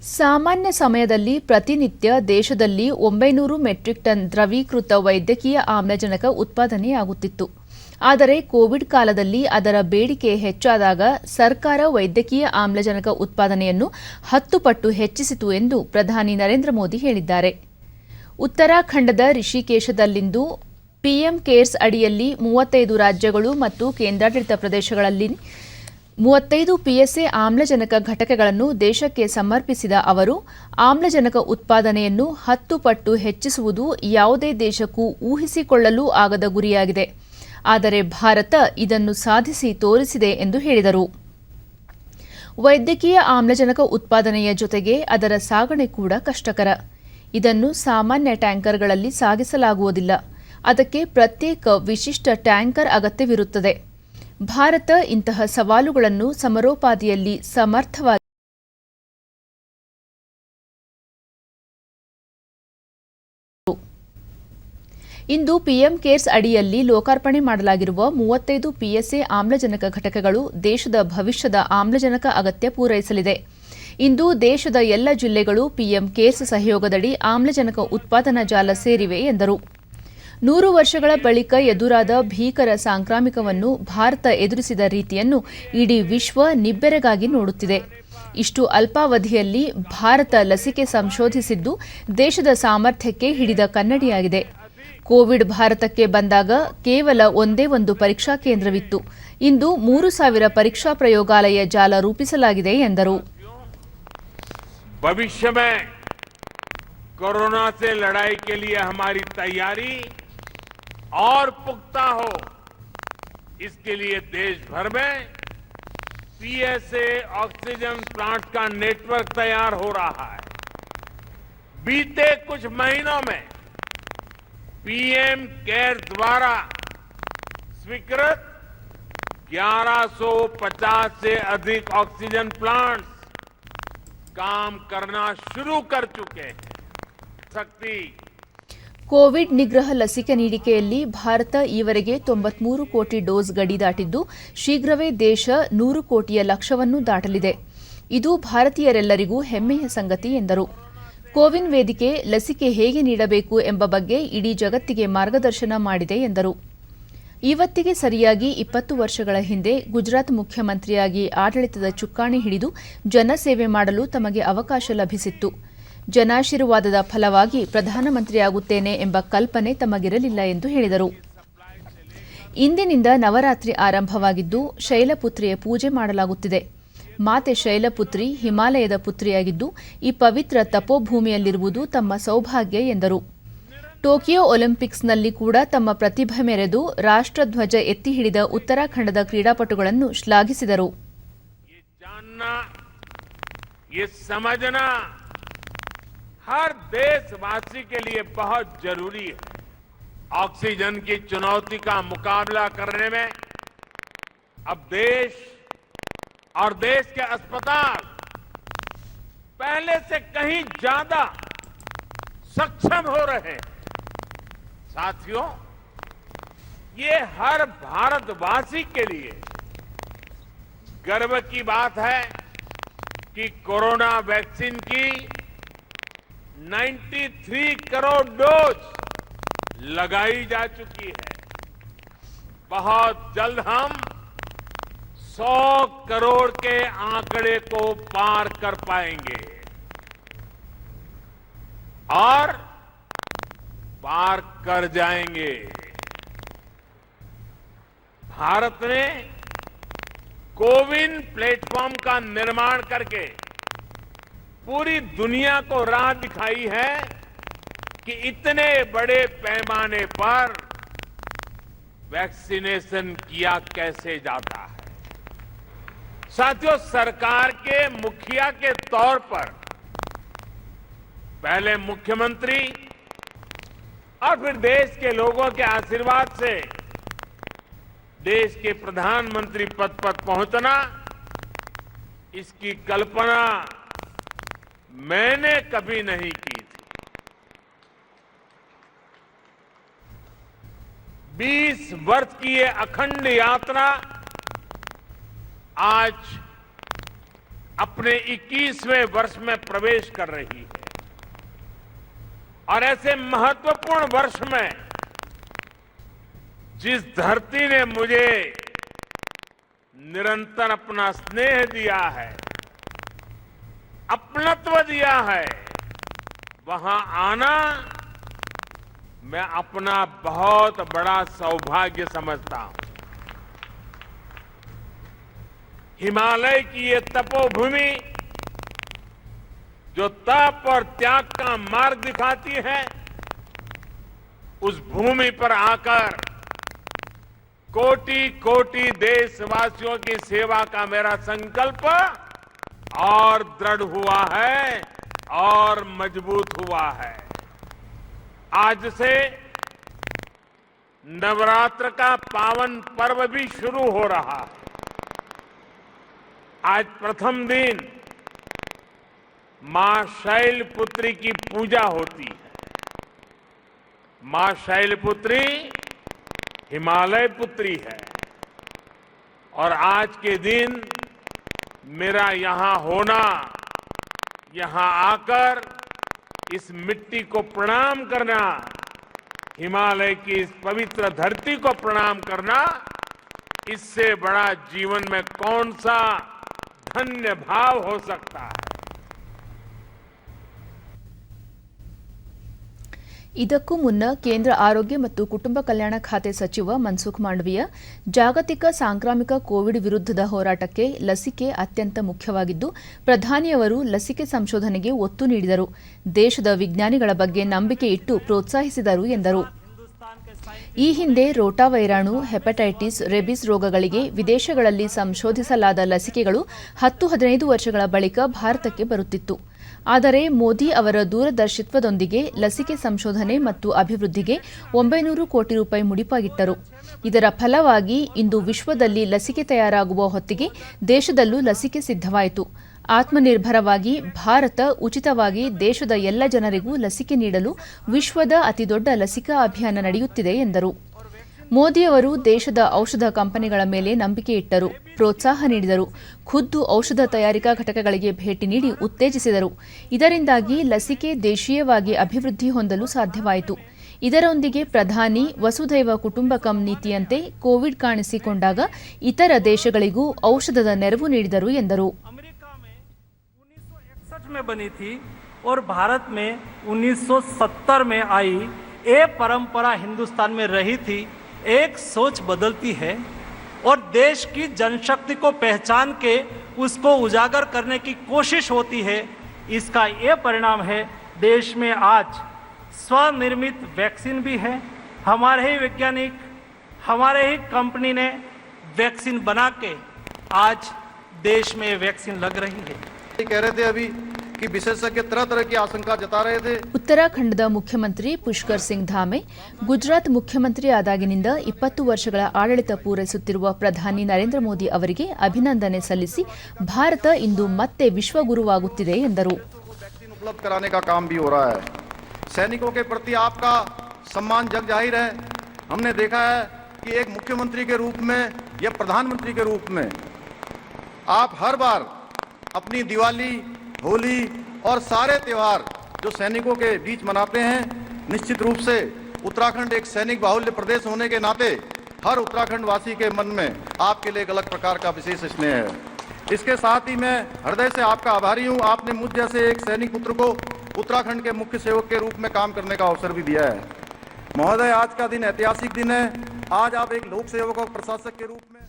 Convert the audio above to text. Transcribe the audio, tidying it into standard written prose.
ಸಾಮಾನ್ಯ ಸಮಯದಲ್ಲಿ ಪ್ರತಿನಿತ್ಯ ದೇಶದಲ್ಲಿ 900 ಮೆಟ್ರಿಕ್ ಟನ್ ದ್ರವೀಕೃತ ವೈದ್ಯಕೀಯ ಆಮ್ಲಜನಕ ಉತ್ಪಾದನೆಯಾಗುತ್ತಿತ್ತು. ಆದರೆ ಕೋವಿಡ್ ಕಾಲದಲ್ಲಿ ಅದರ ಬೇಡಿಕೆ ಹೆಚ್ಚಾದಾಗ ಸರ್ಕಾರ ವೈದ್ಯಕೀಯ ಆಮ್ಲಜನಕ ಉತ್ಪಾದನೆಯನ್ನು 10 ಪಟ್ಟು ಹೆಚ್ಚಿಸಿತು ಎಂದು ಪ್ರಧಾನಿ ನರೇಂದ್ರ ಮೋದಿ ಹೇಳಿದ್ದಾರೆ. ಉತ್ತರಾಖಂಡದ ರಿಷಿಕೇಶದಲ್ಲಿಂದು ಪಿಎಂ ಕೇರ್ಸ್ ಅಡಿಯಲ್ಲಿ 35 ರಾಜ್ಯಗಳು ಮತ್ತು ಕೇಂದ್ರಾಡಳಿತ ಪ್ರದೇಶಗಳಲ್ಲಿ 35 ಪಿಎಸ್ಎ ಆಮ್ಲಜನಕ ಘಟಕಗಳನ್ನು ದೇಶಕ್ಕೆ ಸಮರ್ಪಿಸಿದ ಅವರು, ಆಮ್ಲಜನಕ ಉತ್ಪಾದನೆಯನ್ನು 10 ಪಟ್ಟು ಹೆಚ್ಚಿಸುವುದು ಯಾವುದೇ ದೇಶಕ್ಕೂ ಊಹಿಸಿಕೊಳ್ಳಲೂ ಆಗದ ಗುರಿಯಾಗಿದೆ. ಆದರೆ ಭಾರತ ಇದನ್ನು ಸಾಧಿಸಿ ತೋರಿಸಿದೆ ಎಂದು ಹೇಳಿದರು. ವೈದ್ಯಕೀಯ ಆಮ್ಲಜನಕ ಉತ್ಪಾದನೆಯ ಜೊತೆಗೆ ಅದರ ಸಾಗಣೆ ಕೂಡ ಕಷ್ಟಕರ. ಇದನ್ನು ಸಾಮಾನ್ಯ ಟ್ಯಾಂಕರ್ಗಳಲ್ಲಿ ಸಾಗಿಸಲಾಗುವುದಿಲ್ಲ. ಅದಕ್ಕೆ ಪ್ರತ್ಯೇಕ ವಿಶಿಷ್ಟ ಟ್ಯಾಂಕರ್ ಅಗತ್ಯವಿರುತ್ತದೆ. ಭಾರತ ಇಂತಹ ಸವಾಲುಗಳನ್ನು ಸಮರೋಪಾದಿಯಲ್ಲಿ ಸಮರ್ಥವಾಗಿ ಇಂದು ಪಿಎಂ ಕೇರ್ಸ್ ಅಡಿಯಲ್ಲಿ ಲೋಕಾರ್ಪಣೆ ಮಾಡಲಾಗಿರುವ 35 ಪಿಎಸ್ಎ ಆಮ್ಲಜನಕ ಘಟಕಗಳು ದೇಶದ ಭವಿಷ್ಯದ ಆಮ್ಲಜನಕ ಅಗತ್ಯ ಪೂರೈಸಲಿದೆ. ಇಂದು ದೇಶದ ಎಲ್ಲ ಜಿಲ್ಲೆಗಳು ಪಿಎಂ ಕೇರ್ಸ್ ಸಹಯೋಗದಡಿ ಆಮ್ಲಜನಕ ಉತ್ಪಾದನಾ ಜಾಲ ಸೇರಿವೆ ಎಂದರು. 100 ವರ್ಷಗಳ ಬಳಿಕ ಎದುರಾದ ಭೀಕರ ಸಾಂಕ್ರಾಮಿಕವನ್ನು ಭಾರತ ಎದುರಿಸಿದ ರೀತಿಯನ್ನು ಇಡೀ ವಿಶ್ವ ನಿಬ್ಬೆರಗಾಗಿ ನೋಡುತ್ತಿದೆ. ಇಷ್ಟು ಅಲ್ಪಾವಧಿಯಲ್ಲಿ ಭಾರತ ಲಸಿಕೆ ಸಂಶೋಧಿಸಿದ್ದು ದೇಶದ ಸಾಮರ್ಥ್ಯಕ್ಕೆ ಹಿಡಿದ ಕನ್ನಡಿಯಾಗಿದೆ. ಕೋವಿಡ್ ಭಾರತಕ್ಕೆ ಬಂದಾಗ ಕೇವಲ ಒಂದೇ ಒಂದು ಪರೀಕ್ಷಾ ಕೇಂದ್ರವಿತ್ತು. ಇಂದು 3000 ಪರೀಕ್ಷಾ ಪ್ರಯೋಗಾಲಯ ಜಾಲ ರೂಪಿಸಲಾಗಿದೆ ಎಂದರು. भविष्य में कोरोना से लड़ाई के लिए हमारी तैयारी और पुख्ता हो, इसके लिए देश भर में पीएसए ऑक्सीजन प्लांट का नेटवर्क तैयार हो रहा है. बीते कुछ महीनों में पीएम केयर द्वारा स्वीकृत 1150 से अधिक ऑक्सीजन प्लांट्स काम करना शुरू कर चुके हैं. शक्ति ಕೋವಿಡ್ ನಿಗ್ರಹ ಲಸಿಕೆ ನೀಡಿಕೆಯಲ್ಲಿ ಭಾರತ ಈವರೆಗೆ 93 ಕೋಟಿ ಡೋಸ್ ಗಡಿ ದಾಟಿದ್ದು, ಶೀಘ್ರವೇ ದೇಶ 100 ಕೋಟಿಯ ಲಕ್ಷ್ಯವನ್ನು ದಾಟಲಿದೆ. ಇದು ಭಾರತೀಯರೆಲ್ಲರಿಗೂ ಹೆಮ್ಮೆಯ ಸಂಗತಿ ಎಂದರು. ಕೋವಿನ್ ವೇದಿಕೆ ಲಸಿಕೆ ಹೇಗೆ ನೀಡಬೇಕು ಎಂಬ ಬಗ್ಗೆ ಇಡೀ ಜಗತ್ತಿಗೆ ಮಾರ್ಗದರ್ಶನ ಮಾಡಿದೆ ಎಂದರು. ಇವತ್ತಿಗೆ ಸರಿಯಾಗಿ 20 ವರ್ಷಗಳ ಹಿಂದೆ ಗುಜರಾತ್ ಮುಖ್ಯಮಂತ್ರಿಯಾಗಿ ಆಡಳಿತದ ಚುಕ್ಕಾಣಿ ಹಿಡಿದು ಜನಸೇವೆ ಮಾಡಲು ತಮಗೆ ಅವಕಾಶ ಲಭಿಸಿತ್ತು. ಜನಾಶೀರ್ವಾದದ ಫಲವಾಗಿ ಪ್ರಧಾನಮಂತ್ರಿಯಾಗುತ್ತೇನೆ ಎಂಬ ಕಲ್ಪನೆ ತಮಗಿರಲಿಲ್ಲ ಎಂದು ಹೇಳಿದರು. ಇಂದಿನಿಂದ ನವರಾತ್ರಿ ಆರಂಭವಾಗಿದ್ದು ಶೈಲಪುತ್ರಿಯ ಪೂಜೆ ಮಾಡಲಾಗುತ್ತಿದೆ. ಮಾತೆ ಶೈಲಪುತ್ರಿ ಹಿಮಾಲಯದ ಪುತ್ರಿಯಾಗಿದ್ದು ಈ ಪವಿತ್ರ ತಪೋಭೂಮಿಯಲ್ಲಿರುವುದು ತಮ್ಮ ಸೌಭಾಗ್ಯ ಎಂದರು. ಟೋಕಿಯೋ ಒಲಿಂಪಿಕ್ಸ್ನಲ್ಲಿ ಕೂಡ ತಮ್ಮ ಪ್ರತಿಭೆ ಮೆರೆದು ರಾಷ್ಟ್ರಧ್ವಜ ಎತ್ತಿ ಹಿಡಿದ ಉತ್ತರಾಖಂಡದ ಕ್ರೀಡಾಪಟುಗಳನ್ನು ಶ್ಲಾಘಿಸಿದರು. हर देशवासी के लिए बहुत जरूरी है. ऑक्सीजन की चुनौती का मुकाबला करने में अब देश और देश के अस्पताल पहले से कहीं ज्यादा सक्षम हो रहे हैं. साथियों, ये हर भारतवासी के लिए गर्व की बात है कि कोरोना वैक्सीन की 93 करोड़ डोज लगाई जा चुकी है. बहुत जल्द हम 100 करोड़ के आंकड़े को पार कर पाएंगे और पार कर जाएंगे. भारत ने कोविन प्लेटफॉर्म का निर्माण करके पूरी दुनिया को राह दिखाई है कि इतने बड़े पैमाने पर वैक्सीनेशन किया कैसे जाता है. साथियों, सरकार के मुखिया के तौर पर पहले मुख्यमंत्री और फिर देश के लोगों के आशीर्वाद से देश के प्रधानमंत्री पद पर पहुंचना, इसकी कल्पना मैंने कभी नहीं की थी. 20 वर्ष की ये अखंड यात्रा आज अपने 21वें वर्ष में प्रवेश कर रही है और ऐसे महत्वपूर्ण वर्ष में जिस धरती ने मुझे निरंतर अपना स्नेह दिया है, अपनत्व दिया है, वहां आना मैं अपना बहुत बड़ा सौभाग्य समझता हूं। हिमालय की ये तपोभूमि जो तप और त्याग का मार्ग दिखाती है, उस भूमि पर आकर कोटि कोटि देशवासियों की सेवा का मेरा संकल्प और दृढ़ हुआ है और मजबूत हुआ है। आज से नवरात्र का पावन पर्व भी शुरू हो रहा है। आज प्रथम दिन मां शैलपुत्री की पूजा होती है। मां शैलपुत्री हिमालय पुत्री है और आज के दिन मेरा यहां होना, यहां आकर इस मिट्टी को प्रणाम करना, हिमालय की इस पवित्र धरती को प्रणाम करना, इससे बड़ा जीवन में कौन सा धन्य भाव हो सकता है। ಇದಕ್ಕೂ ಮುನ್ನ ಕೇಂದ್ರ ಆರೋಗ್ಯ ಮತ್ತು ಕುಟುಂಬ ಕಲ್ಯಾಣ ಖಾತೆ ಸಚಿವ ಮನ್ಸುಖ್ ಮಾಂಡವೀಯ ಜಾಗತಿಕ ಸಾಂಕ್ರಾಮಿಕ ಕೋವಿಡ್ ವಿರುದ್ಧದ ಹೋರಾಟಕ್ಕೆ ಲಸಿಕೆ ಅತ್ಯಂತ ಮುಖ್ಯವಾಗಿದ್ದು, ಪ್ರಧಾನಿಯವರು ಲಸಿಕೆ ಸಂಶೋಧನೆಗೆ ಒತ್ತು ನೀಡಿದರು, ದೇಶದ ವಿಜ್ಞಾನಿಗಳ ಬಗ್ಗೆ ನಂಬಿಕೆ ಇಟ್ಟು ಪ್ರೋತ್ಸಾಹಿಸಿದರು ಎಂದರು. ಈ ಹಿಂದೆ ರೋಟಾ ವೈರಾಣು, ಹೆಪಟೈಟಿಸ್, ರೆಬಿಸ್ ರೋಗಗಳಿಗೆ ವಿದೇಶಗಳಲ್ಲಿ ಸಂಶೋಧಿಸಲಾದ ಲಸಿಕೆಗಳು 10-15 ವರ್ಷಗಳ ಬಳಿಕ ಭಾರತಕ್ಕೆ ಬರುತ್ತಿತ್ತು. ಆದರೆ ಮೋದಿ ಅವರ ದೂರದರ್ಶಿತ್ವದೊಂದಿಗೆ ಲಸಿಕೆ ಸಂಶೋಧನೆ ಮತ್ತು ಅಭಿವೃದ್ಧಿಗೆ 900 ಕೋಟಿ ರೂಪಾಯಿ ಮುಡಿಪಾಗಿಟ್ಟರು. ಇದರ ಫಲವಾಗಿ ಇಂದು ವಿಶ್ವದಲ್ಲಿ ಲಸಿಕೆ ತಯಾರಾಗುವ ಹೊತ್ತಿಗೆ ದೇಶದಲ್ಲೂ ಲಸಿಕೆ ಸಿದ್ಧವಾಯಿತು. ಆತ್ಮನಿರ್ಭರವಾಗಿ ಭಾರತ ಉಚಿತವಾಗಿ ದೇಶದ ಎಲ್ಲ ಜನರಿಗೂ ಲಸಿಕೆ ನೀಡಲು ವಿಶ್ವದ ಅತಿದೊಡ್ಡ ಲಸಿಕಾ ಅಭಿಯಾನ ನಡೆಯುತ್ತಿದೆ ಎಂದರು. ಮೋದಿಯವರು ದೇಶದ ಔಷಧ ಕಂಪನಿಗಳ ಮೇಲೆ ನಂಬಿಕೆ ಇಟ್ಟರು, ಪ್ರೋತ್ಸಾಹ ನೀಡಿದರು, ಖುದ್ದು ಔಷಧ ತಯಾರಿಕಾ ಘಟಕಗಳಿಗೆ ಭೇಟಿ ನೀಡಿ ಉತ್ತೇಜಿಸಿದರು. ಇದರಿಂದಾಗಿ ಲಸಿಕೆ ದೇಶೀಯವಾಗಿ ಅಭಿವೃದ್ಧಿ ಹೊಂದಲು ಸಾಧ್ಯವಾಯಿತು. ಇದರೊಂದಿಗೆ ಪ್ರಧಾನಿ ವಸುಧೈವ ಕುಟುಂಬಕಂ ನೀತಿಯಂತೆ ಕೋವಿಡ್ ಕಾಣಿಸಿಕೊಂಡಾಗ ಇತರ ದೇಶಗಳಿಗೂ ಔಷಧದ ನೆರವು ನೀಡಿದರು ಎಂದರು. में बनी थी और भारत में 1970 में आई। ये परंपरा हिंदुस्तान में रही थी। एक सोच बदलती है और देश की जनशक्ति को पहचान के उसको उजागर करने की कोशिश होती है। इसका ये परिणाम है, देश में आज स्वनिर्मित वैक्सीन भी है। हमारे ही वैज्ञानिक, हमारे ही कंपनी ने वैक्सीन बना के आज देश में वैक्सीन लग रही है। कह रहे थे अभी कि विशेषज्ञ तरह तरह की आशंका जता रहे थे. ಉತ್ತರಾಖಂಡದ ಮುಖ್ಯಮಂತ್ರಿ ಪುಷ್ಕರ್ ಸಿಂಗ್ ಧಾಮೆ ಗುಜರಾತ್ ಮುಖ್ಯಮಂತ್ರಿ ಆದಾಗಿನಿಂದ 20 ವರ್ಷಗಳ ಆಡಳಿತ ಪೂರೈಸುತ್ತಿರುವ ಪ್ರಧಾನಿ ನರೇಂದ್ರ ಮೋದಿ ಅವರಿಗೆ ಅಭಿನಂದನೆ ಸಲ್ಲಿಸಿ ಭಾರತ ಇಂದು ಮತ್ತೆ ವಿಶ್ವಗುರುವಾಗುತ್ತಿದೆ ಎಂದರು. वैक्सीन उपलब्ध कराने का काम भी हो रहा है. सैनिकों के प्रति आपका सम्मान जग जाहिर है. हमने देखा है कि एक मुख्यमंत्री के रूप में या प्रधानमंत्री के रूप में आप हर बार अपनी दिवाली, होली और सारे त्यौहार जो सैनिकों के बीच मनाते हैं. निश्चित रूप से उत्तराखंड एक सैनिक बाहुल्य प्रदेश होने के नाते हर उत्तराखंड वासी के मन में आपके लिए एक अलग प्रकार का विशेष स्नेह है. इसके साथ ही मैं हृदय से आपका आभारी हूं. आपने मुझ जैसे एक सैनिक पुत्र को उत्तराखंड के मुख्य सेवक के रूप में काम करने का अवसर भी दिया है. महोदय, आज का दिन ऐतिहासिक दिन है. आज आप एक लोक सेवक और प्रशासक के रूप में